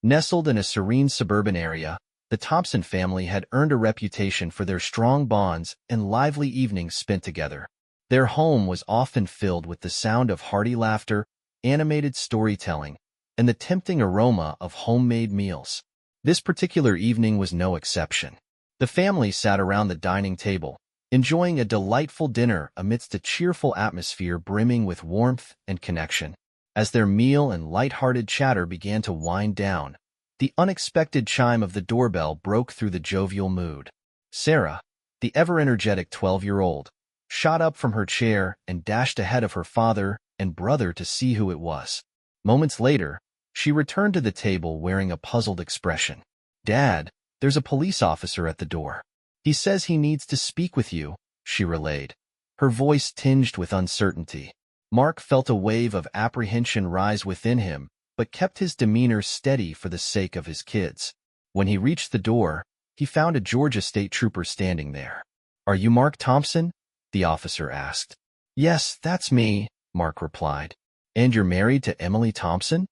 Nestled in a serene suburban area, the Thompson family had earned a reputation for their strong bonds and lively evenings spent together. Their home was often filled with the sound of hearty laughter, animated storytelling, and the tempting aroma of homemade meals. This particular evening was no exception. The family sat around the dining table, enjoying a delightful dinner amidst a cheerful atmosphere brimming with warmth and connection. As their meal and light-hearted chatter began to wind down, the unexpected chime of the doorbell broke through the jovial mood. Sarah, the ever-energetic 12-year-old, shot up from her chair and dashed ahead of her father and brother to see who it was. Moments later, she returned to the table wearing a puzzled expression. "Dad, there's a police officer at the door. He says he needs to speak with you," she relayed, her voice tinged with uncertainty. Mark felt a wave of apprehension rise within him, but kept his demeanor steady for the sake of his kids. When he reached the door, he found a Georgia state trooper standing there. "Are you Mark Thompson?" the officer asked. "Yes, that's me," Mark replied. "And you're married to Emily Thompson?"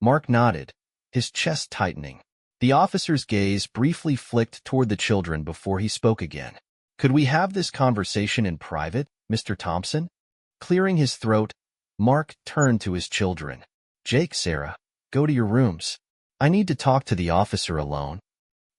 Mark nodded, his chest tightening. The officer's gaze briefly flicked toward the children before he spoke again. "Could we have this conversation in private, Mr. Thompson?" Clearing his throat, Mark turned to his children. "Jake, Sarah, go to your rooms. I need to talk to the officer alone."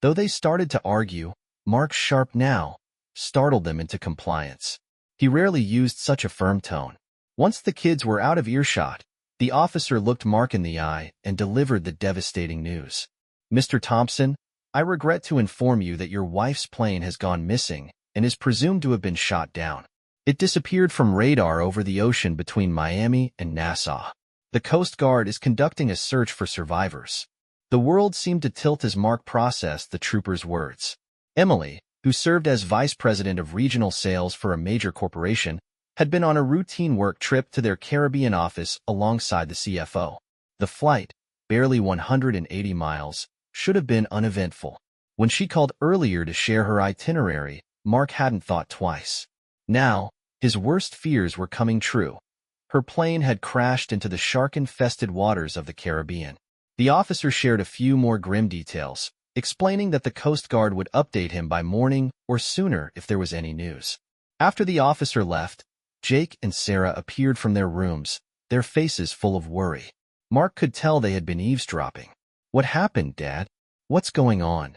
Though they started to argue, Mark's sharp "now" startled them into compliance. He rarely used such a firm tone. Once the kids were out of earshot, the officer looked Mark in the eye and delivered the devastating news. "Mr. Thompson, I regret to inform you that your wife's plane has gone missing and is presumed to have been shot down. It disappeared from radar over the ocean between Miami and Nassau. The Coast Guard is conducting a search for survivors." The world seemed to tilt as Mark processed the trooper's words. Emily, who served as vice president of regional sales for a major corporation, had been on a routine work trip to their Caribbean office alongside the CFO. The flight, barely 180 miles, should have been uneventful. When she called earlier to share her itinerary, Mark hadn't thought twice. Now, his worst fears were coming true. Her plane had crashed into the shark-infested waters of the Caribbean. The officer shared a few more grim details, explaining that the Coast Guard would update him by morning or sooner if there was any news. After the officer left, Jake and Sarah appeared from their rooms, their faces full of worry. Mark could tell they had been eavesdropping. "What happened, Dad? What's going on?"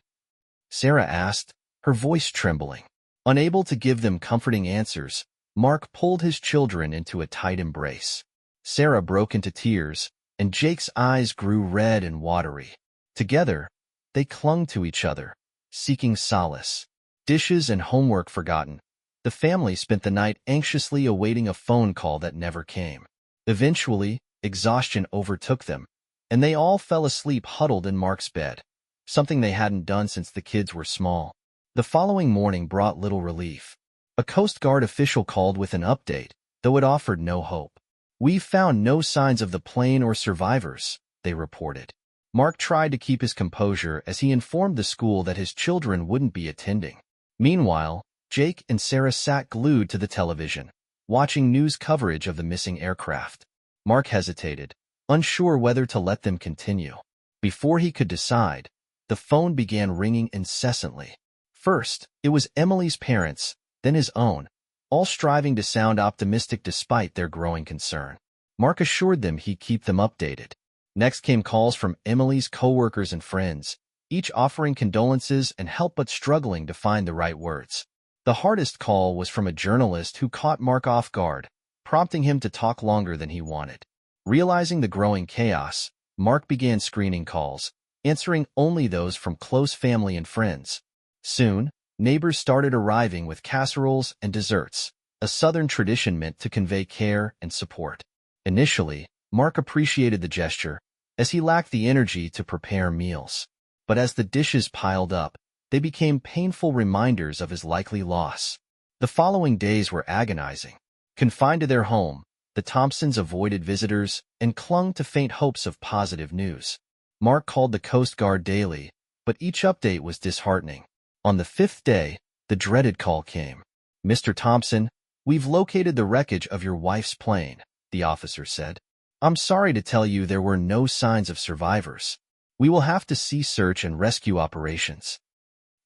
Sarah asked, her voice trembling. Unable to give them comforting answers, Mark pulled his children into a tight embrace. Sarah broke into tears, and Jake's eyes grew red and watery. Together, they clung to each other, seeking solace. Dishes and homework forgotten, the family spent the night anxiously awaiting a phone call that never came. Eventually, exhaustion overtook them, and they all fell asleep huddled in Mark's bed, something they hadn't done since the kids were small. The following morning brought little relief. A Coast Guard official called with an update, though it offered no hope. "We've found no signs of the plane or survivors," they reported. Mark tried to keep his composure as he informed the school that his children wouldn't be attending. Meanwhile, Jake and Sarah sat glued to the television, watching news coverage of the missing aircraft. Mark hesitated, unsure whether to let them continue. Before he could decide, the phone began ringing incessantly. First, it was Emily's parents, then his own, all striving to sound optimistic despite their growing concern. Mark assured them he'd keep them updated. Next came calls from Emily's coworkers and friends, each offering condolences and help but struggling to find the right words. The hardest call was from a journalist who caught Mark off guard, prompting him to talk longer than he wanted. Realizing the growing chaos, Mark began screening calls, answering only those from close family and friends. Soon, neighbors started arriving with casseroles and desserts, a Southern tradition meant to convey care and support. Initially, Mark appreciated the gesture, as he lacked the energy to prepare meals. But as the dishes piled up, they became painful reminders of his likely loss. The following days were agonizing. Confined to their home, the Thompsons avoided visitors and clung to faint hopes of positive news. Mark called the Coast Guard daily, but each update was disheartening. On the fifth day, the dreaded call came. "Mr. Thompson, we've located the wreckage of your wife's plane," the officer said. "I'm sorry to tell you there were no signs of survivors." We will have to cease search and rescue operations."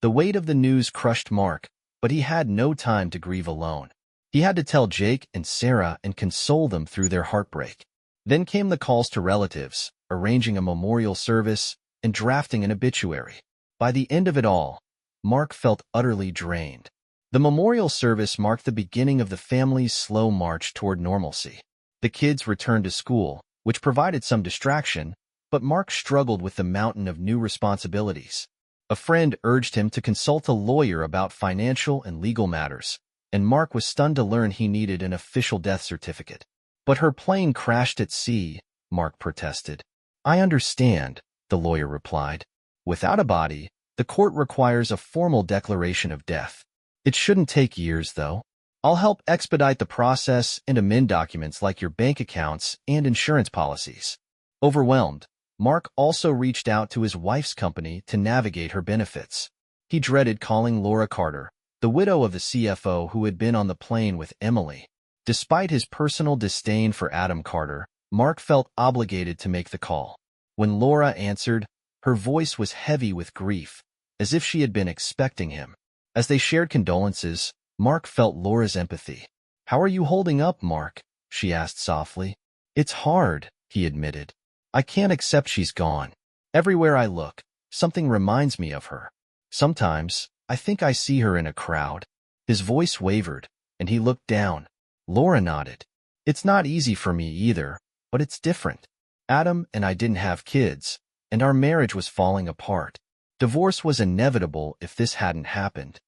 The weight of the news crushed Mark, but he had no time to grieve alone. He had to tell Jake and Sarah and console them through their heartbreak. Then came the calls to relatives, arranging a memorial service, and drafting an obituary. By the end of it all, Mark felt utterly drained. The memorial service marked the beginning of the family's slow march toward normalcy. The kids returned to school, which provided some distraction, but Mark struggled with the mountain of new responsibilities. A friend urged him to consult a lawyer about financial and legal matters, and Mark was stunned to learn he needed an official death certificate. "But her plane crashed at sea," Mark protested. "I understand," the lawyer replied. "Without a body, the court requires a formal declaration of death. It shouldn't take years, though. I'll help expedite the process and amend documents like your bank accounts and insurance policies." Overwhelmed, Mark also reached out to his wife's company to navigate her benefits. He dreaded calling Laura Carter, the widow of the CFO who had been on the plane with Emily. Despite his personal disdain for Adam Carter, Mark felt obligated to make the call. When Laura answered, her voice was heavy with grief, as if she had been expecting him. As they shared condolences, Mark felt Laura's empathy. "How are you holding up, Mark?" she asked softly. "It's hard," he admitted. "I can't accept she's gone. Everywhere I look, something reminds me of her. Sometimes, I think I see her in a crowd." His voice wavered, and he looked down. Laura nodded. "It's not easy for me either, but it's different. Adam and I didn't have kids, and our marriage was falling apart. Divorce was inevitable if this hadn't happened."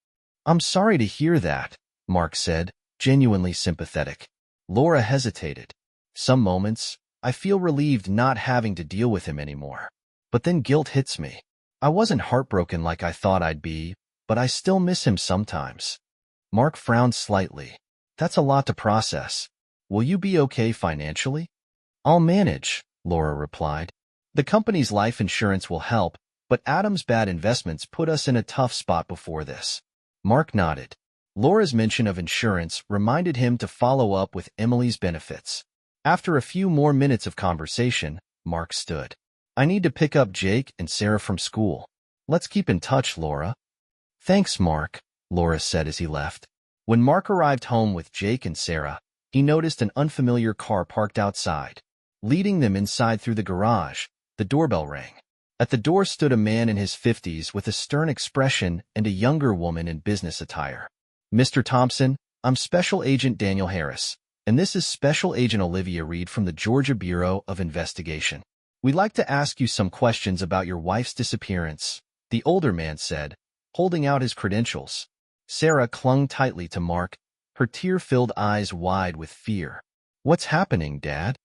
"I'm sorry to hear that," Mark said, genuinely sympathetic. Laura hesitated. "Some moments, I feel relieved not having to deal with him anymore. But then guilt hits me. I wasn't heartbroken like I thought I'd be, but I still miss him sometimes." Mark frowned slightly. "That's a lot to process. Will you be okay financially?" "I'll manage," Laura replied. "The company's life insurance will help, but Adam's bad investments put us in a tough spot before this." Mark nodded. Laura's mention of insurance reminded him to follow up with Emily's benefits. After a few more minutes of conversation, Mark stood. "I need to pick up Jake and Sarah from school. Let's keep in touch, Laura." "Thanks, Mark," Laura said as he left. When Mark arrived home with Jake and Sarah, he noticed an unfamiliar car parked outside. Leading them inside through the garage, the doorbell rang. At the door stood a man in his 50s with a stern expression and a younger woman in business attire. "Mr. Thompson, I'm Special Agent Daniel Harris, and this is Special Agent Olivia Reed from the Georgia Bureau of Investigation. We'd like to ask you some questions about your wife's disappearance," the older man said, holding out his credentials. Sarah clung tightly to Mark, her tear-filled eyes wide with fear. "What's happening, Dad?"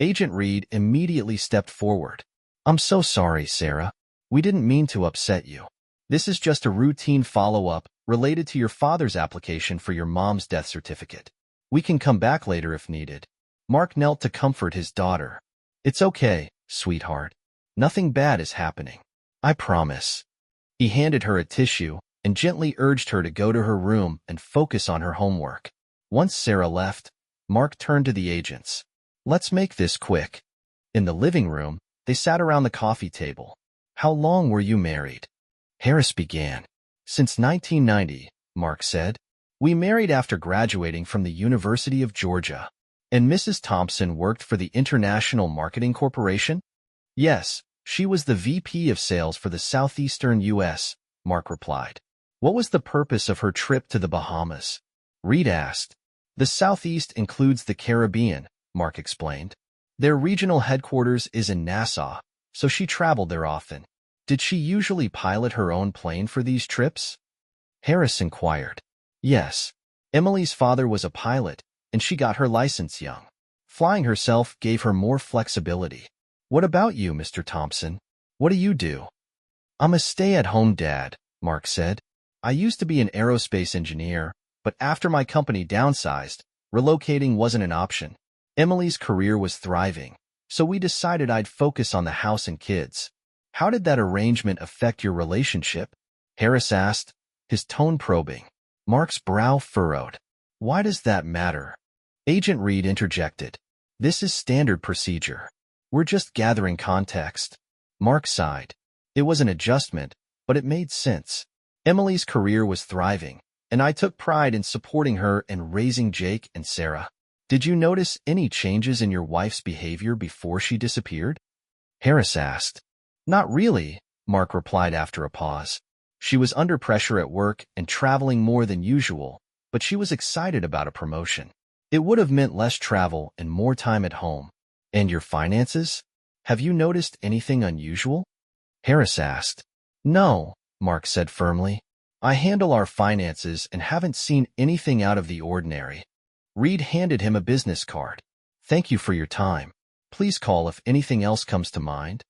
Agent Reed immediately stepped forward. "I'm so sorry, Sarah. We didn't mean to upset you. This is just a routine follow-up related to your father's application for your mom's death certificate. We can come back later if needed." Mark knelt to comfort his daughter. "It's okay, sweetheart. Nothing bad is happening. I promise." He handed her a tissue and gently urged her to go to her room and focus on her homework. Once Sarah left, Mark turned to the agents. "Let's make this quick." In the living room, they sat around the coffee table. "How long were you married?" Harris began. "Since 1990, Mark said. "We married after graduating from the University of Georgia." "And Mrs. Thompson worked for the International Marketing Corporation?" "Yes, she was the VP of sales for the southeastern U.S., Mark replied. "What was the purpose of her trip to the Bahamas?" Reed asked. "The Southeast includes the Caribbean," Mark explained. "Their regional headquarters is in Nassau, so she traveled there often." "Did she usually pilot her own plane for these trips?" Harris inquired. "Yes. Emily's father was a pilot, and she got her license young. Flying herself gave her more flexibility." "What about you, Mr. Thompson? What do you do?" "I'm a stay-at-home dad," Mark said. "I used to be an aerospace engineer, but after my company downsized, relocating wasn't an option. Emily's career was thriving, so we decided I'd focus on the house and kids." "How did that arrangement affect your relationship?" Harris asked, his tone probing. Mark's brow furrowed. "Why does that matter?" Agent Reed interjected. "This is standard procedure. We're just gathering context." Mark sighed. It was an adjustment, but it made sense. Emily's career was thriving, and I took pride in supporting her and raising Jake and Sarah. Did you notice any changes in your wife's behavior before she disappeared? Harris asked. Not really, Mark replied after a pause. She was under pressure at work and traveling more than usual, but she was excited about a promotion. It would have meant less travel and more time at home. And your finances? Have you noticed anything unusual? Harris asked. No, Mark said firmly. I handle our finances and haven't seen anything out of the ordinary. Reed handed him a business card. Thank you for your time. Please call if anything else comes to mind.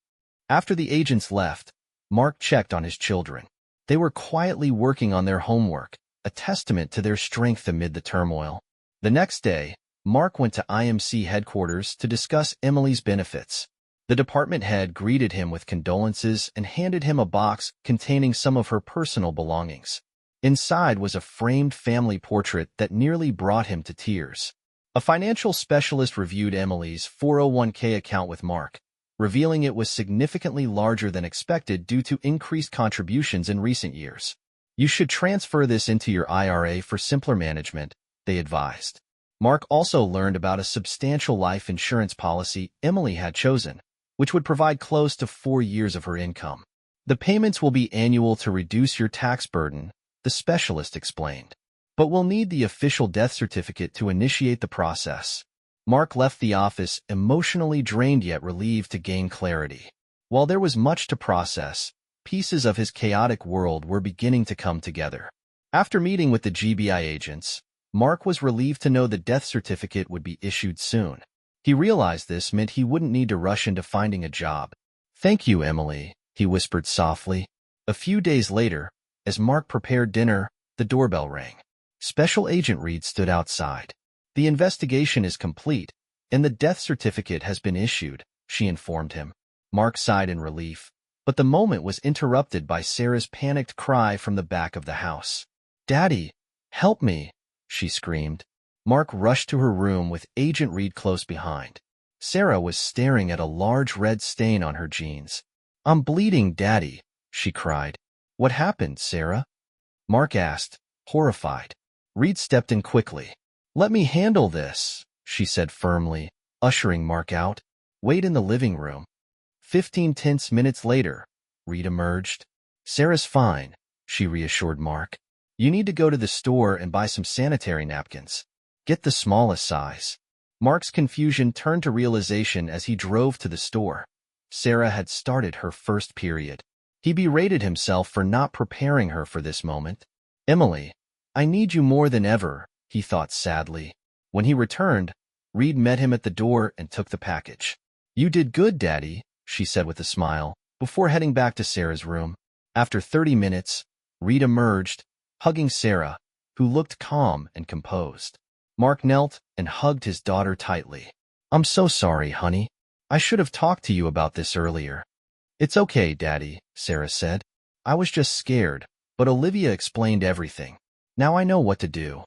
After the agents left, Mark checked on his children. They were quietly working on their homework, a testament to their strength amid the turmoil. The next day, Mark went to IMC headquarters to discuss Emily's benefits. The department head greeted him with condolences and handed him a box containing some of her personal belongings. Inside was a framed family portrait that nearly brought him to tears. A financial specialist reviewed Emily's 401k account with Mark, revealing it was significantly larger than expected due to increased contributions in recent years. You should transfer this into your IRA for simpler management, they advised. Mark also learned about a substantial life insurance policy Emily had chosen, which would provide close to 4 years of her income. The payments will be annual to reduce your tax burden, the specialist explained. But we'll need the official death certificate to initiate the process. Mark left the office emotionally drained yet relieved to gain clarity. While there was much to process, pieces of his chaotic world were beginning to come together. After meeting with the GBI agents, Mark was relieved to know the death certificate would be issued soon. He realized this meant he wouldn't need to rush into finding a job. Thank you, Emily, he whispered softly. A few days later, as Mark prepared dinner, the doorbell rang. Special Agent Reed stood outside. The investigation is complete, and the death certificate has been issued, she informed him. Mark sighed in relief, but the moment was interrupted by Sarah's panicked cry from the back of the house. Daddy, help me, she screamed. Mark rushed to her room with Agent Reed close behind. Sarah was staring at a large red stain on her jeans. I'm bleeding, Daddy, she cried. What happened, Sarah? Mark asked, horrified. Reed stepped in quickly. Let me handle this, she said firmly, ushering Mark out. Wait in the living room. 15 tense minutes later, Reed emerged. Sarah's fine, she reassured Mark. You need to go to the store and buy some sanitary napkins. Get the smallest size. Mark's confusion turned to realization as he drove to the store. Sarah had started her first period. He berated himself for not preparing her for this moment. Emily, I need you more than ever, he thought sadly. When he returned, Reed met him at the door and took the package. You did good, Daddy, she said with a smile, before heading back to Sarah's room. After 30 minutes, Reed emerged, hugging Sarah, who looked calm and composed. Mark knelt and hugged his daughter tightly. I'm so sorry, honey. I should have talked to you about this earlier. It's okay, Daddy, Sarah said. I was just scared, but Olivia explained everything. Now I know what to do.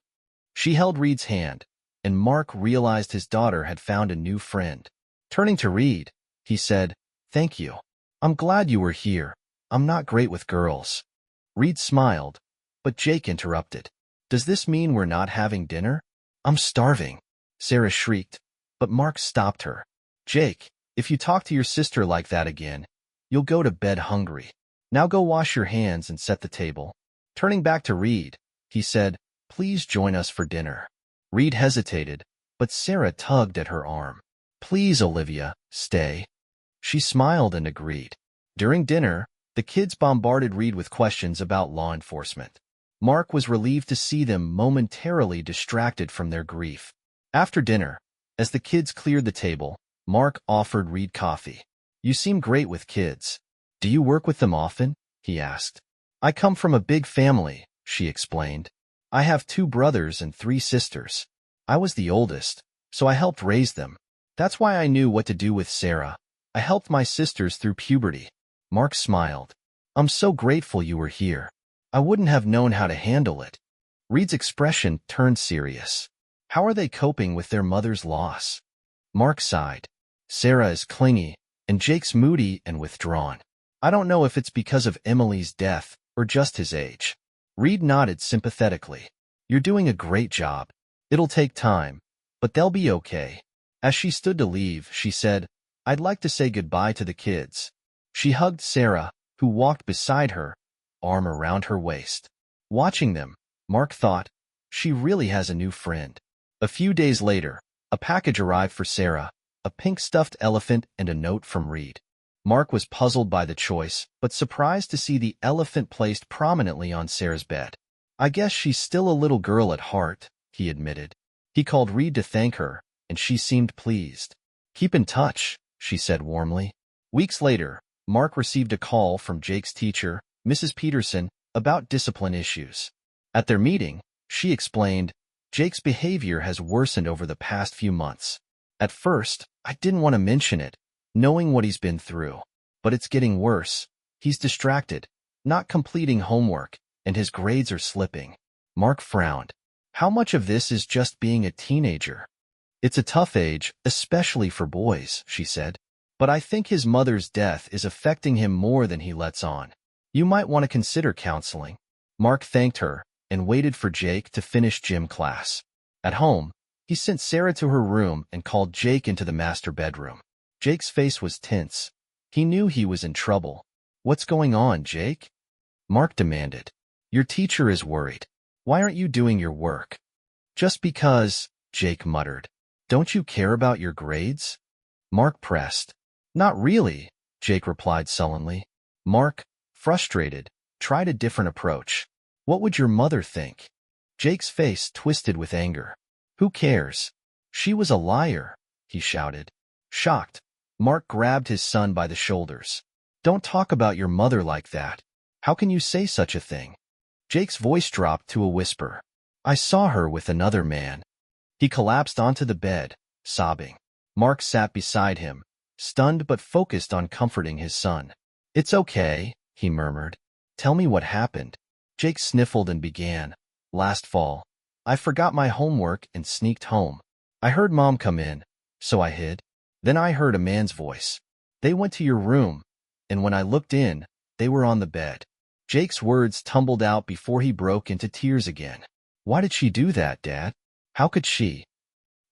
She held Reed's hand, and Mark realized his daughter had found a new friend. Turning to Reed, he said, Thank you. I'm glad you were here. I'm not great with girls. Reed smiled, but Jake interrupted. Does this mean we're not having dinner? I'm starving, Sarah shrieked, but Mark stopped her. Jake, if you talk to your sister like that again, you'll go to bed hungry. Now go wash your hands and set the table. Turning back to Reed, he said, Please join us for dinner. Reed hesitated, but Sarah tugged at her arm. Please, Olivia, stay. She smiled and agreed. During dinner, the kids bombarded Reed with questions about law enforcement. Mark was relieved to see them momentarily distracted from their grief. After dinner, as the kids cleared the table, Mark offered Reed coffee. You seem great with kids. Do you work with them often? He asked. I come from a big family, she explained. I have 2 brothers and 3 sisters. I was the oldest, so I helped raise them. That's why I knew what to do with Sarah. I helped my sisters through puberty. Mark smiled. I'm so grateful you were here. I wouldn't have known how to handle it. Reed's expression turned serious. How are they coping with their mother's loss? Mark sighed. Sarah is clingy, and Jake's moody and withdrawn. I don't know if it's because of Emily's death or just his age. Reed nodded sympathetically. You're doing a great job. It'll take time, but they'll be okay. As she stood to leave, she said, I'd like to say goodbye to the kids. She hugged Sarah, who walked beside her, arm around her waist. Watching them, Mark thought, she really has a new friend. A few days later, a package arrived for Sarah, a pink stuffed elephant and a note from Reed. Mark was puzzled by the choice, but surprised to see the elephant placed prominently on Sarah's bed. I guess she's still a little girl at heart, he admitted. He called Reed to thank her, and she seemed pleased. Keep in touch, she said warmly. Weeks later, Mark received a call from Jake's teacher, Mrs. Peterson, about discipline issues. At their meeting, she explained, Jake's behavior has worsened over the past few months. At first, I didn't want to mention it, knowing what he's been through. But it's getting worse. He's distracted, not completing homework, and his grades are slipping. Mark frowned. How much of this is just being a teenager? It's a tough age, especially for boys, she said. But I think his mother's death is affecting him more than he lets on. You might want to consider counseling. Mark thanked her and waited for Jake to finish gym class. At home, he sent Sarah to her room and called Jake into the master bedroom. Jake's face was tense. He knew he was in trouble. What's going on, Jake? Mark demanded. Your teacher is worried. Why aren't you doing your work? Just because, Jake muttered. Don't you care about your grades? Mark pressed. Not really, Jake replied sullenly. Mark, frustrated, tried a different approach. What would your mother think? Jake's face twisted with anger. Who cares? She was a liar, he shouted. Shocked, Mark grabbed his son by the shoulders. Don't talk about your mother like that. How can you say such a thing? Jake's voice dropped to a whisper. I saw her with another man. He collapsed onto the bed, sobbing. Mark sat beside him, stunned but focused on comforting his son. It's okay, he murmured. Tell me what happened. Jake sniffled and began. Last fall, I forgot my homework and sneaked home. I heard Mom come in, so I hid. Then I heard a man's voice. They went to your room, and when I looked in, they were on the bed. Jake's words tumbled out before he broke into tears again. Why did she do that, Dad? How could she?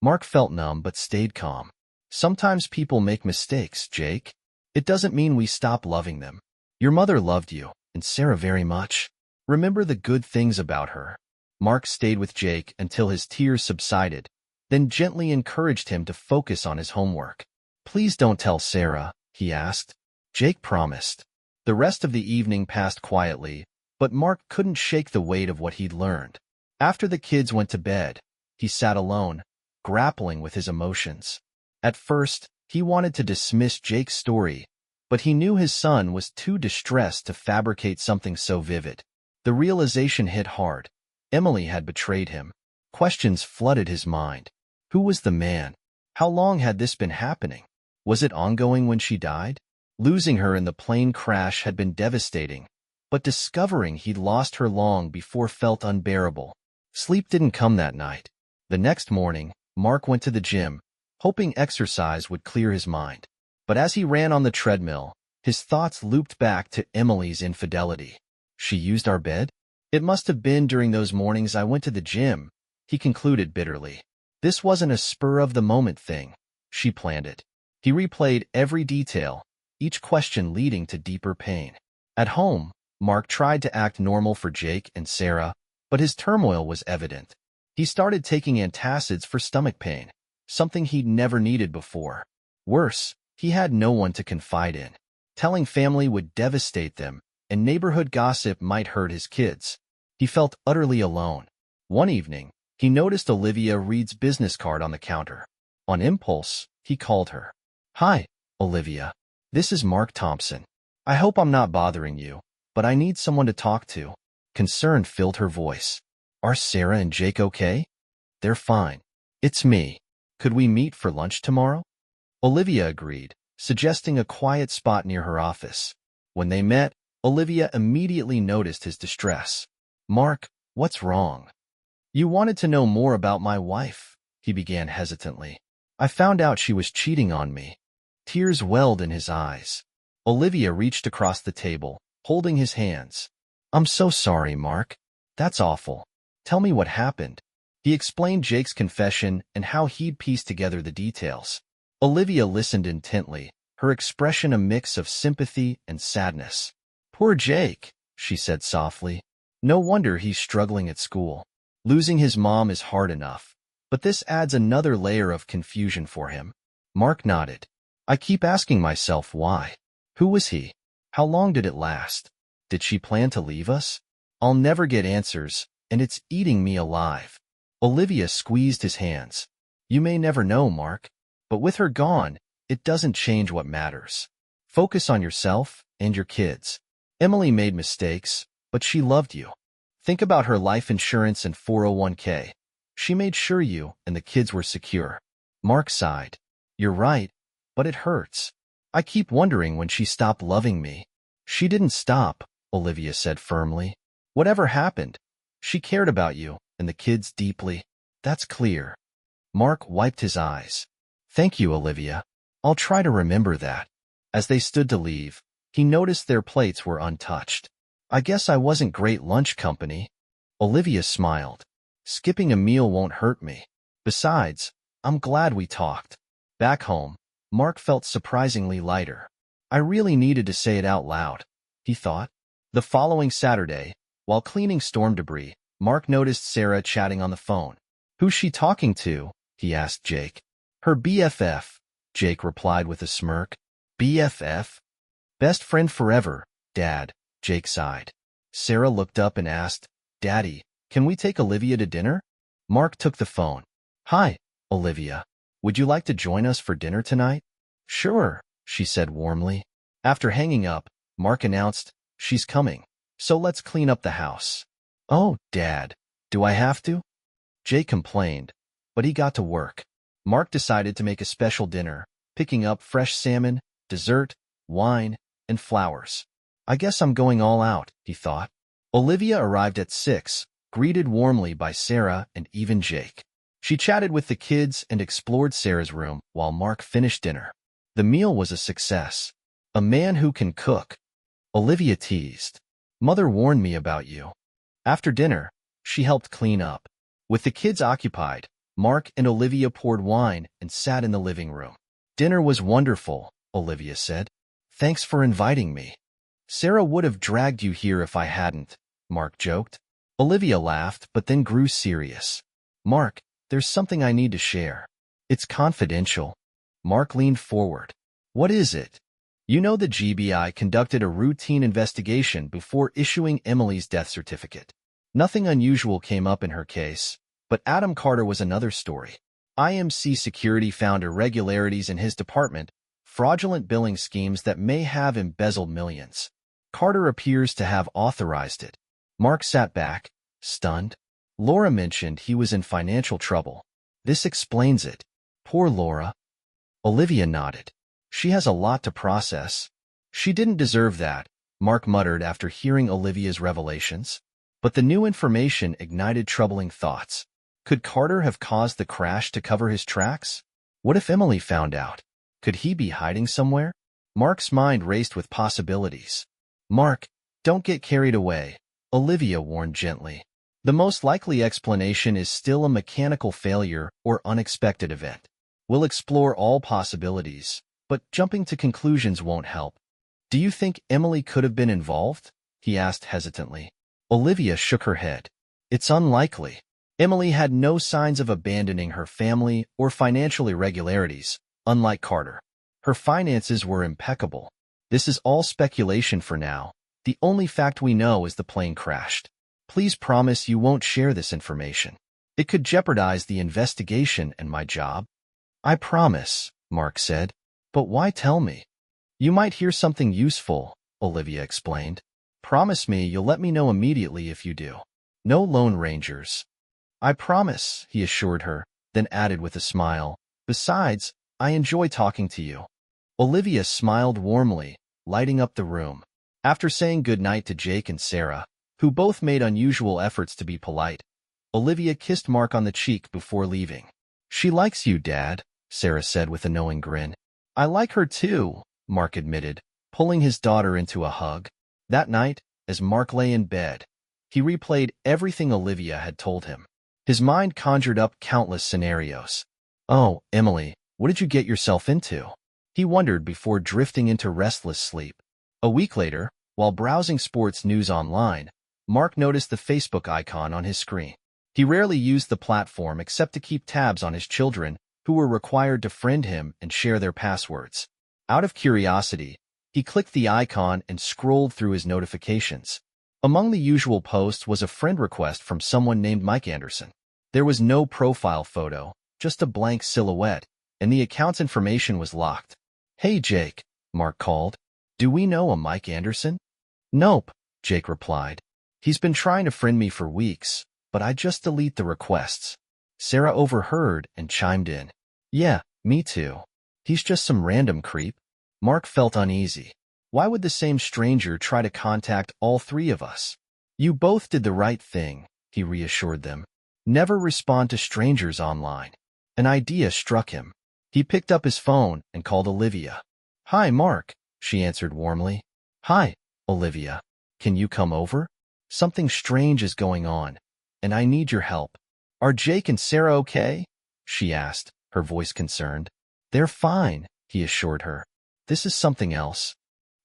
Mark felt numb but stayed calm. Sometimes people make mistakes, Jake. It doesn't mean we stop loving them. Your mother loved you, and Sarah very much. Remember the good things about her. Mark stayed with Jake until his tears subsided, then gently encouraged him to focus on his homework. Please don't tell Sarah, he asked. Jake promised. The rest of the evening passed quietly, but Mark couldn't shake the weight of what he'd learned. After the kids went to bed, he sat alone, grappling with his emotions. At first, he wanted to dismiss Jake's story, but he knew his son was too distressed to fabricate something so vivid. The realization hit hard. Emily had betrayed him. Questions flooded his mind. Who was the man? How long had this been happening? Was it ongoing when she died? Losing her in the plane crash had been devastating, but discovering he'd lost her long before felt unbearable. Sleep didn't come that night. The next morning, Mark went to the gym, hoping exercise would clear his mind. But as he ran on the treadmill, his thoughts looped back to Emily's infidelity. She used our bed? It must have been during those mornings I went to the gym, he concluded bitterly. This wasn't a spur-of-the-moment thing. She planned it. He replayed every detail, each question leading to deeper pain. At home, Mark tried to act normal for Jake and Sarah, but his turmoil was evident. He started taking antacids for stomach pain, something he'd never needed before. Worse, he had no one to confide in. Telling family would devastate them, and neighborhood gossip might hurt his kids. He felt utterly alone. One evening, he noticed Olivia Reed's business card on the counter. On impulse, he called her. Hi, Olivia. This is Mark Thompson. I hope I'm not bothering you, but I need someone to talk to. Concern filled her voice. Are Sarah and Jake okay? They're fine. It's me. Could we meet for lunch tomorrow? Olivia agreed, suggesting a quiet spot near her office. When they met, Olivia immediately noticed his distress. Mark, what's wrong? You wanted to know more about my wife, he began hesitantly. I found out she was cheating on me. Tears welled in his eyes. Olivia reached across the table, holding his hands. I'm so sorry, Mark. That's awful. Tell me what happened. He explained Jake's confession and how he'd pieced together the details. Olivia listened intently, her expression a mix of sympathy and sadness. Poor Jake, she said softly. No wonder he's struggling at school. Losing his mom is hard enough, but this adds another layer of confusion for him. Mark nodded. I keep asking myself why. Who was he? How long did it last? Did she plan to leave us? I'll never get answers, and it's eating me alive. Olivia squeezed his hands. You may never know, Mark, but with her gone, it doesn't change what matters. Focus on yourself and your kids. Emily made mistakes, but she loved you. Think about her life insurance and 401k. She made sure you and the kids were secure. Mark sighed. You're right, but it hurts. I keep wondering when she stopped loving me. She didn't stop, Olivia said firmly. Whatever happened, she cared about you and the kids deeply. That's clear. Mark wiped his eyes. Thank you, Olivia. I'll try to remember that. As they stood to leave, he noticed their plates were untouched. I guess I wasn't great lunch company. Olivia smiled. Skipping a meal won't hurt me. Besides, I'm glad we talked. Back home, Mark felt surprisingly lighter. I really needed to say it out loud, he thought. The following Saturday, while cleaning storm debris, Mark noticed Sarah chatting on the phone. Who's she talking to? He asked Jake. Her BFF, Jake replied with a smirk. BFF? Best friend forever, Dad, Jake sighed. Sarah looked up and asked, Daddy, can we take Olivia to dinner? Mark took the phone. Hi, Olivia. Would you like to join us for dinner tonight? Sure, she said warmly. After hanging up, Mark announced, she's coming. So let's clean up the house. Oh, Dad, do I have to? Jake complained, but he got to work. Mark decided to make a special dinner, picking up fresh salmon, dessert, wine, and flowers. I guess I'm going all out, he thought. Olivia arrived at 6, greeted warmly by Sarah and even Jake. She chatted with the kids and explored Sarah's room while Mark finished dinner. The meal was a success. A man who can cook. Olivia teased. Mother warned me about you. After dinner, she helped clean up. With the kids occupied, Mark and Olivia poured wine and sat in the living room. Dinner was wonderful, Olivia said. Thanks for inviting me. Sarah would have dragged you here if I hadn't, Mark joked. Olivia laughed but then grew serious. Mark, there's something I need to share. It's confidential. Mark leaned forward. What is it? You know the GBI conducted a routine investigation before issuing Emily's death certificate. Nothing unusual came up in her case, but Adam Carter was another story. IMC Security found irregularities in his department, fraudulent billing schemes that may have embezzled millions. Carter appears to have authorized it. Mark sat back, stunned. Laura mentioned he was in financial trouble. This explains it. Poor Laura. Olivia nodded. She has a lot to process. She didn't deserve that, Mark muttered after hearing Olivia's revelations. But the new information ignited troubling thoughts. Could Carter have caused the crash to cover his tracks? What if Emily found out? Could he be hiding somewhere? Mark's mind raced with possibilities. Mark, don't get carried away, Olivia warned gently. The most likely explanation is still a mechanical failure or unexpected event. We'll explore all possibilities, but jumping to conclusions won't help. Do you think Emily could have been involved? He asked hesitantly. Olivia shook her head. It's unlikely. Emily had no signs of abandoning her family or financial irregularities, unlike Carter. Her finances were impeccable. This is all speculation for now. The only fact we know is the plane crashed. Please promise you won't share this information. It could jeopardize the investigation and my job. I promise, Mark said. But why tell me? You might hear something useful, Olivia explained. Promise me you'll let me know immediately if you do. No Lone Rangers. I promise, he assured her, then added with a smile. Besides, I enjoy talking to you. Olivia smiled warmly, lighting up the room. After saying goodnight to Jake and Sarah, who both made unusual efforts to be polite, Olivia kissed Mark on the cheek before leaving. She likes you, Dad, Sarah said with a knowing grin. I like her too, Mark admitted, pulling his daughter into a hug. That night, as Mark lay in bed, he replayed everything Olivia had told him. His mind conjured up countless scenarios. Oh, Emily, what did you get yourself into? He wondered before drifting into restless sleep. A week later, while browsing sports news online, Mark noticed the Facebook icon on his screen. He rarely used the platform except to keep tabs on his children, who were required to friend him and share their passwords. Out of curiosity, he clicked the icon and scrolled through his notifications. Among the usual posts was a friend request from someone named Mike Anderson. There was no profile photo, just a blank silhouette, and the account's information was locked. Hey Jake, Mark called. Do we know a Mike Anderson? Nope, Jake replied. He's been trying to friend me for weeks, but I just delete the requests. Sarah overheard and chimed in. Yeah, me too. He's just some random creep. Mark felt uneasy. Why would the same stranger try to contact all three of us? You both did the right thing, he reassured them. Never respond to strangers online. An idea struck him. He picked up his phone and called Olivia. Hi, Mark, she answered warmly. Hi, Olivia. Can you come over? Something strange is going on, and I need your help. Are Jake and Sarah okay? She asked, her voice concerned. They're fine, he assured her. This is something else.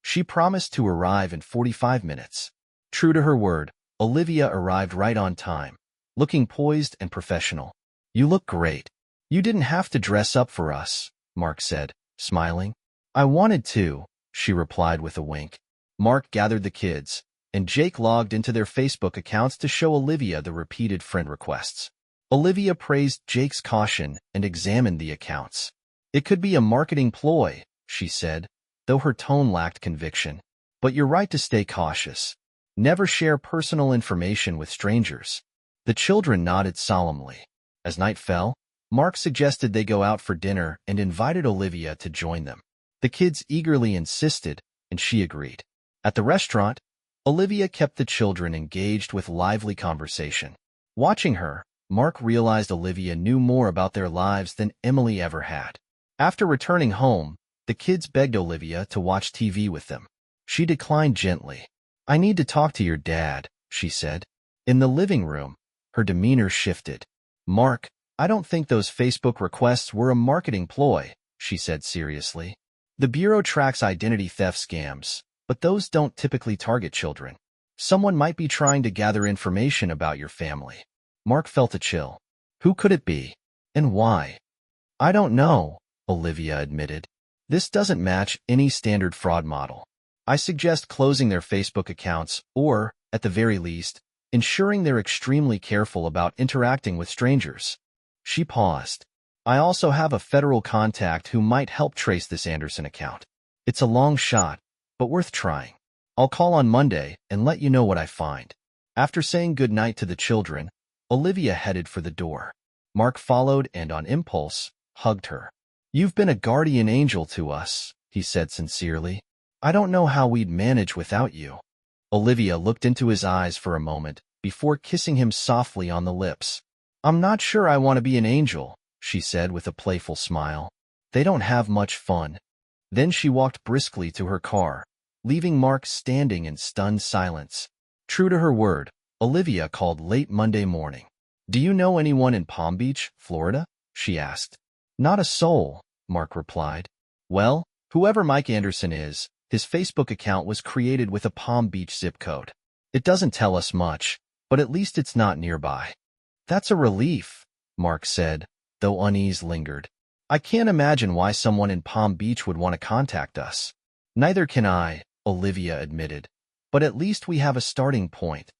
She promised to arrive in 45 minutes. True to her word, Olivia arrived right on time, looking poised and professional. You look great. You didn't have to dress up for us, Mark said, smiling. I wanted to, she replied with a wink. Mark gathered the kids, and Jake logged into their Facebook accounts to show Olivia the repeated friend requests. Olivia praised Jake's caution and examined the accounts. It could be a marketing ploy, she said, though her tone lacked conviction. But you're right to stay cautious. Never share personal information with strangers. The children nodded solemnly. As night fell, Mark suggested they go out for dinner and invited Olivia to join them. The kids eagerly insisted, and she agreed. At the restaurant, Olivia kept the children engaged with lively conversation. Watching her, Mark realized Olivia knew more about their lives than Emily ever had. After returning home, the kids begged Olivia to watch TV with them. She declined gently. I need to talk to your dad, she said. In the living room, her demeanor shifted. Mark, I don't think those Facebook requests were a marketing ploy, she said seriously. The Bureau tracks identity theft scams, but those don't typically target children. Someone might be trying to gather information about your family. Mark felt a chill. Who could it be? And why? I don't know, Olivia admitted. This doesn't match any standard fraud model. I suggest closing their Facebook accounts or, at the very least, ensuring they're extremely careful about interacting with strangers. She paused. I also have a federal contact who might help trace this Anderson account. It's a long shot, but worth trying. I'll call on Monday and let you know what I find. After saying goodnight to the children, Olivia headed for the door. Mark followed and, on impulse, hugged her. You've been a guardian angel to us, he said sincerely. I don't know how we'd manage without you. Olivia looked into his eyes for a moment before kissing him softly on the lips. I'm not sure I want to be an angel, she said with a playful smile. They don't have much fun. Then she walked briskly to her car, leaving Mark standing in stunned silence. True to her word, Olivia called late Monday morning. Do you know anyone in Palm Beach, Florida? She asked. Not a soul, Mark replied. Well, whoever Mike Anderson is, his Facebook account was created with a Palm Beach zip code. It doesn't tell us much, but at least it's not nearby. That's a relief, Mark said, though unease lingered. I can't imagine why someone in Palm Beach would want to contact us. Neither can I, Olivia admitted, but at least we have a starting point.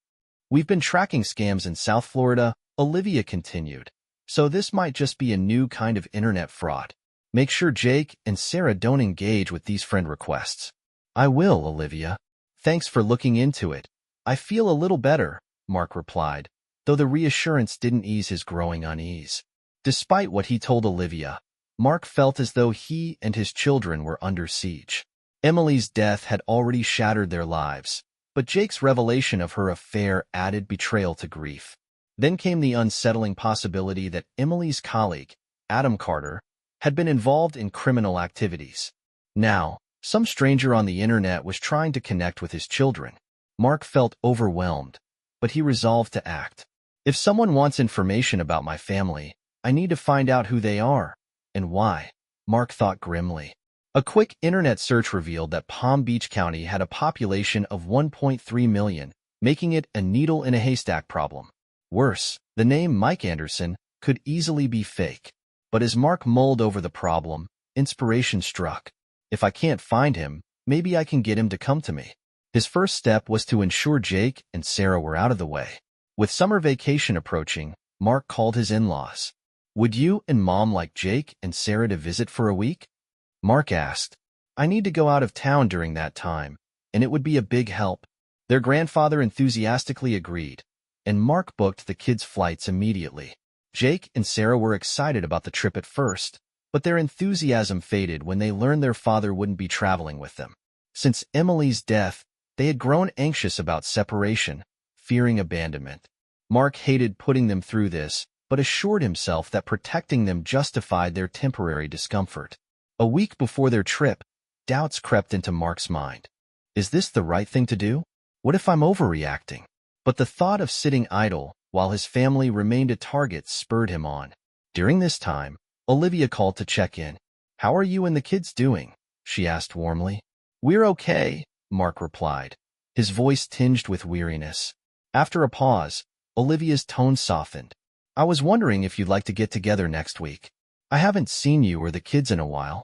We've been tracking scams in South Florida, Olivia continued, so this might just be a new kind of internet fraud. Make sure Jake and Sarah don't engage with these friend requests. I will, Olivia. Thanks for looking into it. I feel a little better, Mark replied, though the reassurance didn't ease his growing unease. Despite what he told Olivia, Mark felt as though he and his children were under siege. Emily's death had already shattered their lives, but Jake's revelation of her affair added betrayal to grief. Then came the unsettling possibility that Emily's colleague, Adam Carter, had been involved in criminal activities. Now, some stranger on the internet was trying to connect with his children. Mark felt overwhelmed, but he resolved to act. If someone wants information about my family, I need to find out who they are and why, Mark thought grimly. A quick internet search revealed that Palm Beach County had a population of 1.3 million, making it a needle in a haystack problem. Worse, the name Mike Anderson could easily be fake. But as Mark mulled over the problem, inspiration struck. If I can't find him, maybe I can get him to come to me. His first step was to ensure Jake and Sarah were out of the way. With summer vacation approaching, Mark called his in-laws. Would you and Mom like Jake and Sarah to visit for a week? Mark asked. I need to go out of town during that time, and it would be a big help. Their grandfather enthusiastically agreed, and Mark booked the kids' flights immediately. Jake and Sarah were excited about the trip at first, but their enthusiasm faded when they learned their father wouldn't be traveling with them. Since Emily's death, they had grown anxious about separation, fearing abandonment. Mark hated putting them through this, but assured himself that protecting them justified their temporary discomfort. A week before their trip, doubts crept into Mark's mind. Is this the right thing to do? What if I'm overreacting? But the thought of sitting idle while his family remained a target spurred him on. During this time, Olivia called to check in. How are you and the kids doing? She asked warmly. We're okay, Mark replied, his voice tinged with weariness. After a pause, Olivia's tone softened. I was wondering if you'd like to get together next week. I haven't seen you or the kids in a while.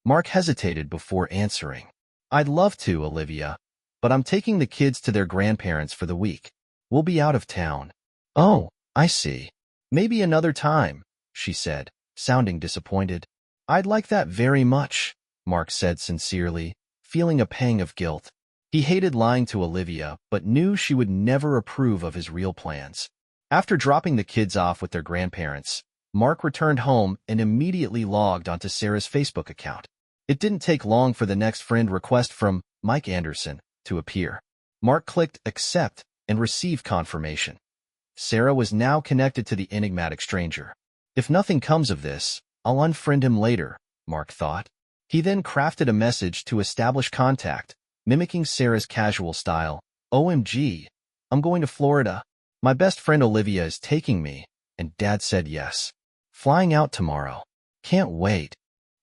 Mark hesitated before answering. I'd love to, Olivia, but I'm taking the kids to their grandparents for the week. We'll be out of town. Oh, I see. Maybe another time, she said, sounding disappointed. I'd like that very much, Mark said sincerely, feeling a pang of guilt. He hated lying to Olivia, but knew she would never approve of his real plans. After dropping the kids off with their grandparents, Mark returned home and immediately logged onto Sarah's Facebook account. It didn't take long for the next friend request from Mike Anderson to appear. Mark clicked accept and received confirmation. Sarah was now connected to the enigmatic stranger. If nothing comes of this, I'll unfriend him later, Mark thought. He then crafted a message to establish contact, mimicking Sarah's casual style. OMG, I'm going to Florida. My best friend Olivia is taking me, and Dad said yes. Flying out tomorrow. Can't wait.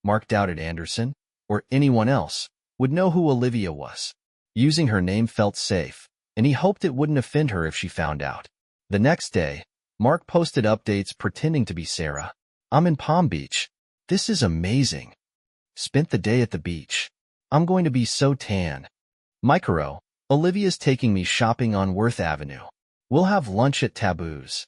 Mark doubted Anderson, or anyone else, would know who Olivia was. Using her name felt safe, and he hoped it wouldn't offend her if she found out. The next day, Mark posted updates pretending to be Sarah. I'm in Palm Beach. This is amazing. Spent the day at the beach. I'm going to be so tan. Micro, Olivia's taking me shopping on Worth Avenue. We'll have lunch at Taboo's.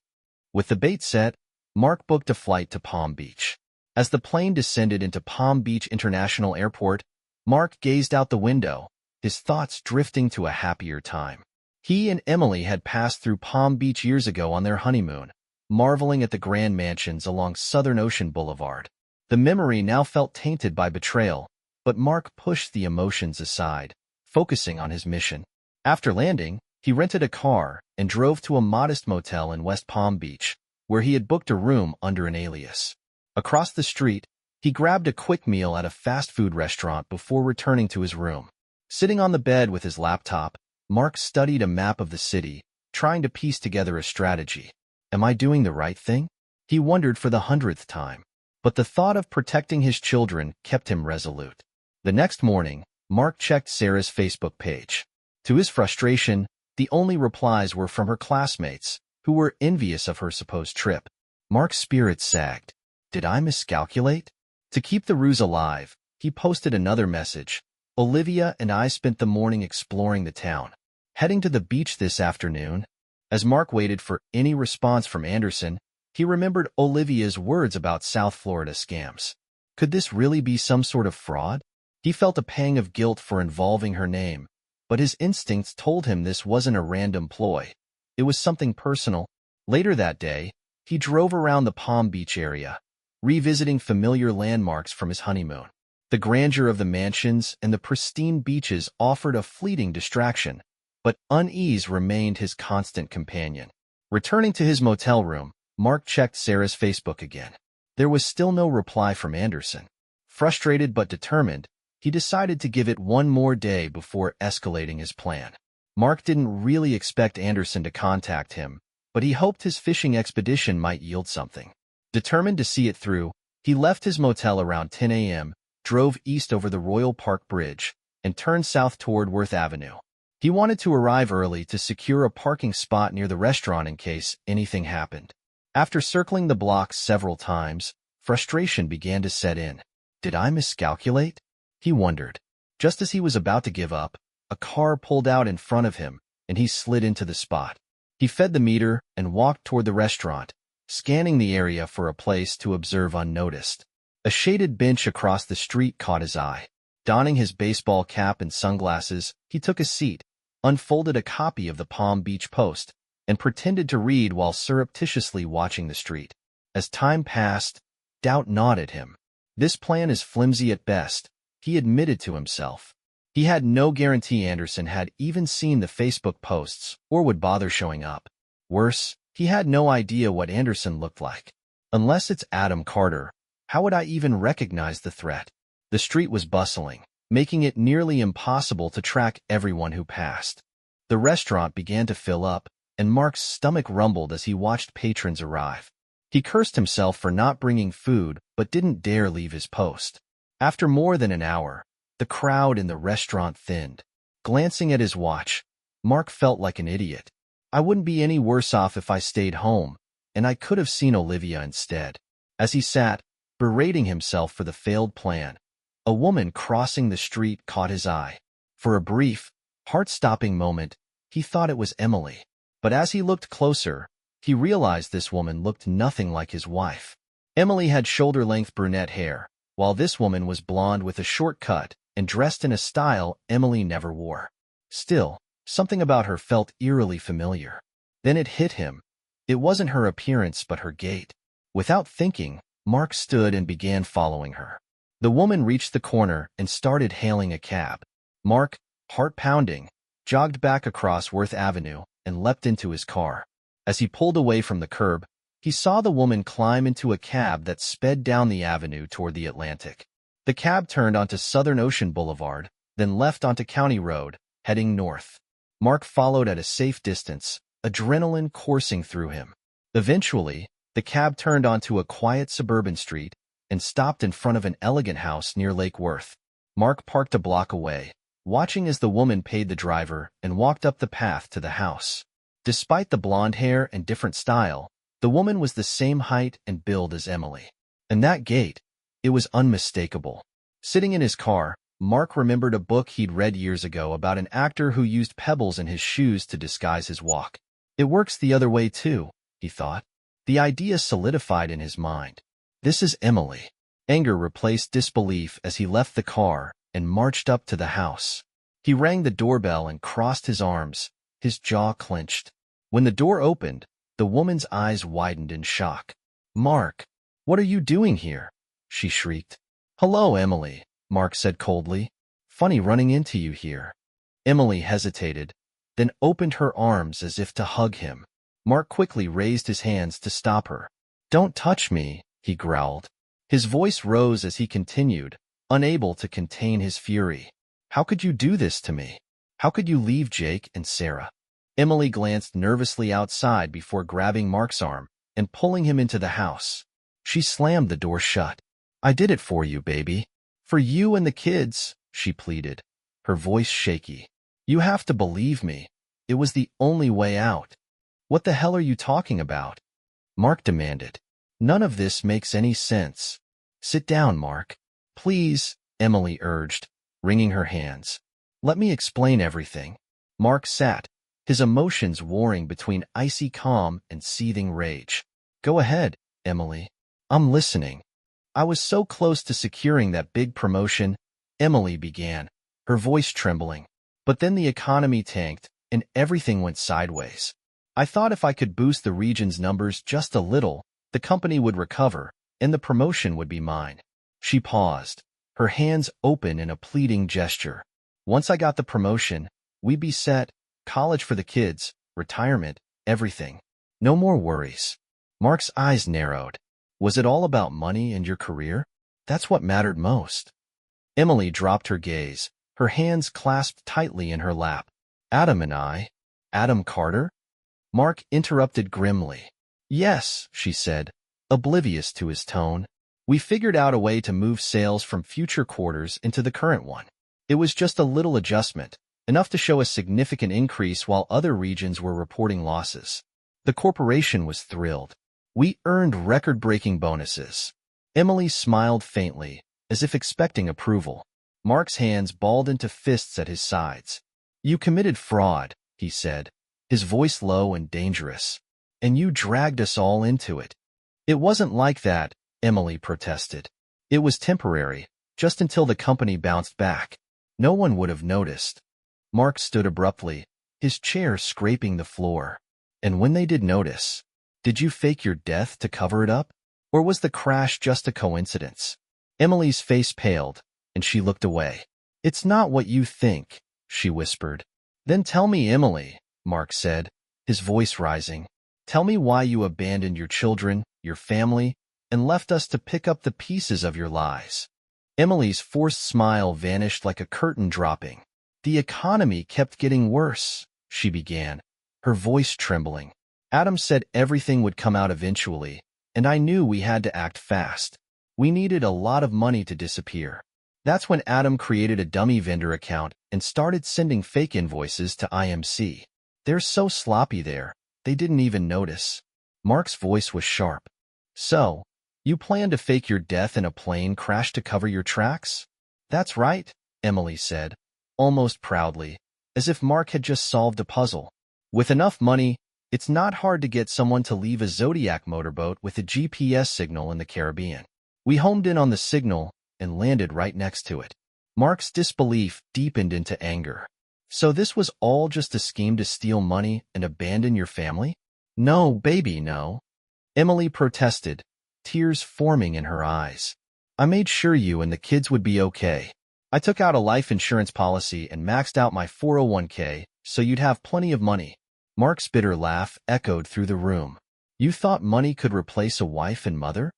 With the bait set, Mark booked a flight to Palm Beach. As the plane descended into Palm Beach International Airport, Mark gazed out the window, his thoughts drifting to a happier time. He and Emily had passed through Palm Beach years ago on their honeymoon, marveling at the grand mansions along Southern Ocean Boulevard. The memory now felt tainted by betrayal, but Mark pushed the emotions aside, focusing on his mission. After landing, he rented a car and drove to a modest motel in West Palm Beach, where he had booked a room under an alias. Across the street, he grabbed a quick meal at a fast food restaurant before returning to his room. Sitting on the bed with his laptop, Mark studied a map of the city, trying to piece together a strategy. Am I doing the right thing? He wondered for the 100th time. But the thought of protecting his children kept him resolute. The next morning, Mark checked Sarah's Facebook page. To his frustration, the only replies were from her classmates, who were envious of her supposed trip. Mark's spirits sagged. Did I miscalculate? To keep the ruse alive, he posted another message. Olivia and I spent the morning exploring the town. Heading to the beach this afternoon. As Mark waited for any response from Anderson, he remembered Olivia's words about South Florida scams. Could this really be some sort of fraud? He felt a pang of guilt for involving her name, but his instincts told him this wasn't a random ploy. It was something personal. Later that day, he drove around the Palm Beach area, revisiting familiar landmarks from his honeymoon. The grandeur of the mansions and the pristine beaches offered a fleeting distraction, but unease remained his constant companion. Returning to his motel room, Mark checked Sarah's Facebook again. There was still no reply from Anderson. Frustrated but determined, he decided to give it one more day before escalating his plan. Mark didn't really expect Anderson to contact him, but he hoped his fishing expedition might yield something. Determined to see it through, he left his motel around 10 a.m., drove east over the Royal Park Bridge, and turned south toward Worth Avenue. He wanted to arrive early to secure a parking spot near the restaurant in case anything happened. After circling the block several times, frustration began to set in. Did I miscalculate? He wondered. Just as he was about to give up, a car pulled out in front of him, and he slid into the spot. He fed the meter and walked toward the restaurant, scanning the area for a place to observe unnoticed. A shaded bench across the street caught his eye. Donning his baseball cap and sunglasses, he took a seat, unfolded a copy of the Palm Beach Post, and pretended to read while surreptitiously watching the street. As time passed, doubt gnawed at him. This plan is flimsy at best, he admitted to himself. He had no guarantee Anderson had even seen the Facebook posts or would bother showing up. Worse, he had no idea what Anderson looked like. Unless it's Adam Carter, how would I even recognize the threat? The street was bustling, making it nearly impossible to track everyone who passed. The restaurant began to fill up, and Mark's stomach rumbled as he watched patrons arrive. He cursed himself for not bringing food but didn't dare leave his post. After more than an hour, the crowd in the restaurant thinned. Glancing at his watch, Mark felt like an idiot. I wouldn't be any worse off if I stayed home, and I could have seen Olivia instead. As he sat, berating himself for the failed plan, a woman crossing the street caught his eye. For a brief, heart-stopping moment, he thought it was Emily. But as he looked closer, he realized this woman looked nothing like his wife. Emily had shoulder-length brunette hair, while this woman was blonde with a short cut and dressed in a style Emily never wore. Still, something about her felt eerily familiar. Then it hit him. It wasn't her appearance but her gait. Without thinking, Mark stood and began following her. The woman reached the corner and started hailing a cab. Mark, heart pounding, jogged back across Worth Avenue and leapt into his car. As he pulled away from the curb, he saw the woman climb into a cab that sped down the avenue toward the Atlantic. The cab turned onto Southern Ocean Boulevard, then left onto County Road, heading north. Mark followed at a safe distance, adrenaline coursing through him. Eventually, the cab turned onto a quiet suburban street and stopped in front of an elegant house near Lake Worth. Mark parked a block away, watching as the woman paid the driver and walked up the path to the house. Despite the blonde hair and different style, the woman was the same height and build as Emily. And that gait, it was unmistakable. Sitting in his car, Mark remembered a book he'd read years ago about an actor who used pebbles in his shoes to disguise his walk. It works the other way too, he thought. The idea solidified in his mind. This is Emily. Anger replaced disbelief as he left the car and marched up to the house. He rang the doorbell and crossed his arms, his jaw clenched. When the door opened, the woman's eyes widened in shock. "Mark, what are you doing here?" she shrieked. "Hello, Emily," Mark said coldly. "Funny running into you here." Emily hesitated, then opened her arms as if to hug him. Mark quickly raised his hands to stop her. "Don't touch me," he growled. His voice rose as he continued, unable to contain his fury. "How could you do this to me? How could you leave Jake and Sarah?" Emily glanced nervously outside before grabbing Mark's arm and pulling him into the house. She slammed the door shut. "I did it for you, baby. For you and the kids," she pleaded, her voice shaky. "You have to believe me. It was the only way out." "What the hell are you talking about?" Mark demanded. "None of this makes any sense." "Sit down, Mark. Please," Emily urged, wringing her hands. "Let me explain everything." Mark sat, his emotions warring between icy calm and seething rage. "Go ahead, Emily. I'm listening." "I was so close to securing that big promotion," Emily began, her voice trembling. "But then the economy tanked, and everything went sideways. I thought if I could boost the region's numbers just a little, the company would recover, and the promotion would be mine." She paused, her hands open in a pleading gesture. "Once I got the promotion, we'd be set, college for the kids, retirement, everything. No more worries." Mark's eyes narrowed. Was it all about money and your career? That's what mattered most. Emily dropped her gaze, her hands clasped tightly in her lap. Adam and I? Adam Carter? Mark interrupted grimly. Yes, she said, oblivious to his tone. We figured out a way to move sales from future quarters into the current one. It was just a little adjustment, enough to show a significant increase while other regions were reporting losses. The corporation was thrilled. We earned record-breaking bonuses. Emily smiled faintly, as if expecting approval. Mark's hands balled into fists at his sides. You committed fraud, he said, his voice low and dangerous. And you dragged us all into it. It wasn't like that, Emily protested. It was temporary, just until the company bounced back. No one would have noticed. Mark stood abruptly, his chair scraping the floor. And when they did notice, did you fake your death to cover it up? Or was the crash just a coincidence? Emily's face paled, and she looked away. It's not what you think, she whispered. Then tell me, Emily, Mark said, his voice rising. Tell me why you abandoned your children, your family, and left us to pick up the pieces of your lies. Emily's forced smile vanished like a curtain dropping. The economy kept getting worse, she began, her voice trembling. Adam said everything would come out eventually, and I knew we had to act fast. We needed a lot of money to disappear. That's when Adam created a dummy vendor account and started sending fake invoices to IMC. They're so sloppy there, they didn't even notice. Mark's voice was sharp. So, you plan to fake your death in a plane crash to cover your tracks? That's right, Emily said, almost proudly, as if Mark had just solved a puzzle. With enough money, it's not hard to get someone to leave a Zodiac motorboat with a GPS signal in the Caribbean. We homed in on the signal and landed right next to it. Mark's disbelief deepened into anger. So this was all just a scheme to steal money and abandon your family? No, baby, no. Emily protested, tears forming in her eyes. I made sure you and the kids would be okay. I took out a life insurance policy and maxed out my 401k so you'd have plenty of money. Mark's bitter laugh echoed through the room. You thought money could replace a wife and mother?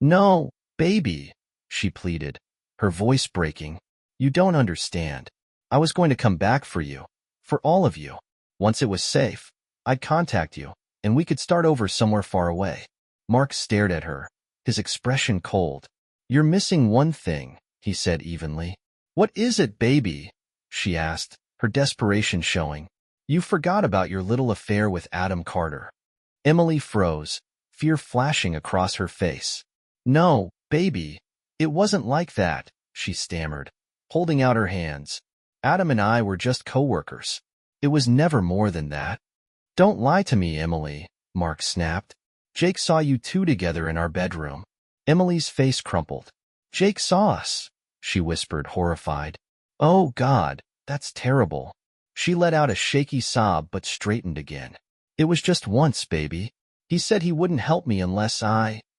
No, baby, she pleaded, her voice breaking. You don't understand. I was going to come back for you, for all of you. Once it was safe, I'd contact you, and we could start over somewhere far away. Mark stared at her, his expression cold. You're missing one thing, he said evenly. What is it, baby? She asked, her desperation showing. You forgot about your little affair with Adam Carter. Emily froze, fear flashing across her face. No, baby, it wasn't like that, she stammered, holding out her hands. Adam and I were just co-workers. It was never more than that. Don't lie to me, Emily, Mark snapped. Jake saw you two together in our bedroom. Emily's face crumpled. Jake saw us, she whispered, horrified. Oh, God, that's terrible. She let out a shaky sob but straightened again. It was just once, baby. He said he wouldn't help me unless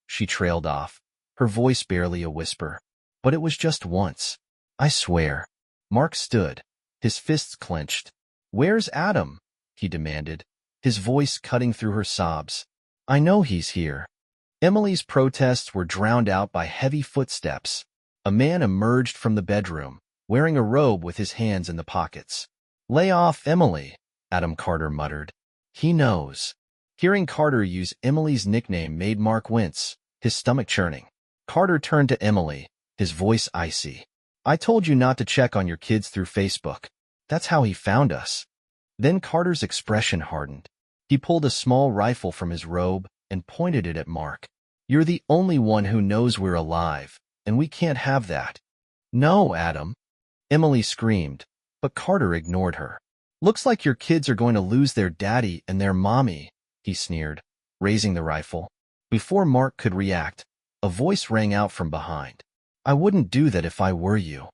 she trailed off, her voice barely a whisper. But it was just once. I swear. Mark stood, his fists clenched. Where's Adam? He demanded, his voice cutting through her sobs. I know he's here. Emily's protests were drowned out by heavy footsteps. A man emerged from the bedroom, wearing a robe with his hands in the pockets. Lay off, Emily, Adam Carter muttered. He knows. Hearing Carter use Emily's nickname made Mark wince, his stomach churning. Carter turned to Emily, his voice icy. I told you not to check on your kids through Facebook. That's how he found us. Then Carter's expression hardened. He pulled a small rifle from his robe and pointed it at Mark. You're the only one who knows we're alive, and we can't have that. No, Adam. Emily screamed, but Carter ignored her. Looks like your kids are going to lose their daddy and their mommy, he sneered, raising the rifle. Before Mark could react, a voice rang out from behind. I wouldn't do that if I were you.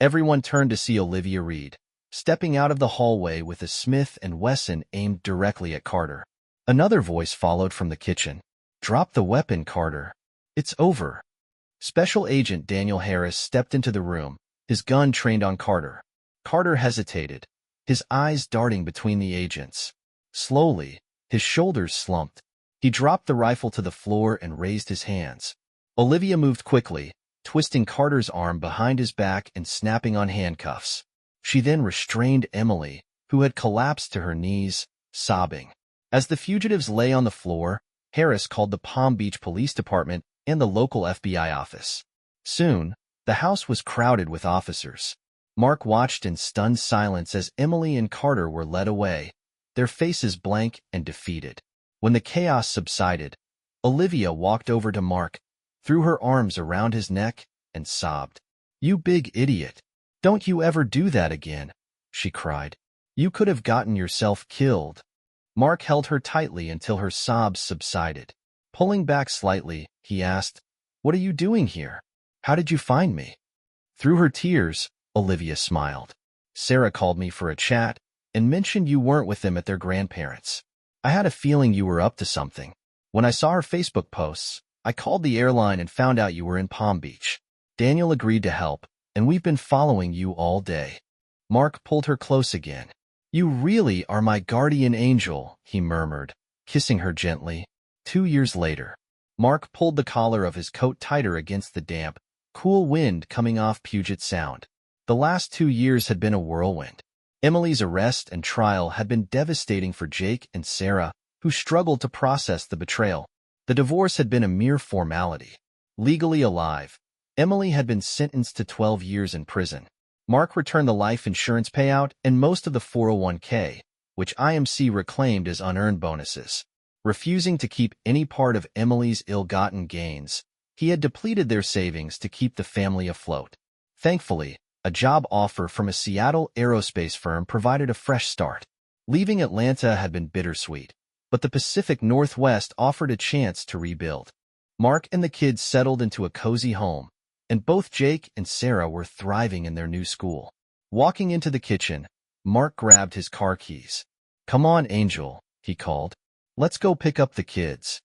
Everyone turned to see Olivia Reed, stepping out of the hallway with a Smith & Wesson aimed directly at Carter. Another voice followed from the kitchen. Drop the weapon, Carter. It's over. Special Agent Daniel Harris stepped into the room, his gun trained on Carter. Carter hesitated, his eyes darting between the agents. Slowly, his shoulders slumped. He dropped the rifle to the floor and raised his hands. Olivia moved quickly, twisting Carter's arm behind his back and snapping on handcuffs. She then restrained Emily, who had collapsed to her knees, sobbing. As the fugitives lay on the floor, Harris called the Palm Beach Police Department and the local FBI office. Soon, the house was crowded with officers. Mark watched in stunned silence as Emily and Carter were led away, their faces blank and defeated. When the chaos subsided, Olivia walked over to Mark, threw her arms around his neck, and sobbed. "You big idiot. Don't you ever do that again," she cried. "You could have gotten yourself killed." Mark held her tightly until her sobs subsided. Pulling back slightly, he asked, "What are you doing here? How did you find me?" Through her tears, Olivia smiled. "Sarah called me for a chat and mentioned you weren't with them at their grandparents'. I had a feeling you were up to something. When I saw her Facebook posts, I called the airline and found out you were in Palm Beach. Daniel agreed to help, and we've been following you all day." Mark pulled her close again. "You really are my guardian angel," he murmured, kissing her gently. 2 years later, Mark pulled the collar of his coat tighter against the damp, cool wind coming off Puget Sound. The last 2 years had been a whirlwind. Emily's arrest and trial had been devastating for Jake and Sarah, who struggled to process the betrayal. The divorce had been a mere formality. Legally alive, Emily had been sentenced to 12 years in prison. Mark returned the life insurance payout and most of the 401k, which IMC reclaimed as unearned bonuses. Refusing to keep any part of Emily's ill-gotten gains, he had depleted their savings to keep the family afloat. Thankfully, a job offer from a Seattle aerospace firm provided a fresh start. Leaving Atlanta had been bittersweet, but the Pacific Northwest offered a chance to rebuild. Mark and the kids settled into a cozy home, and both Jake and Sarah were thriving in their new school. Walking into the kitchen, Mark grabbed his car keys. "Come on, Angel," he called. "Let's go pick up the kids."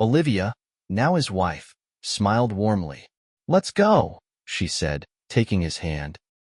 Olivia, now his wife, smiled warmly. "Let's go," she said, taking his hand.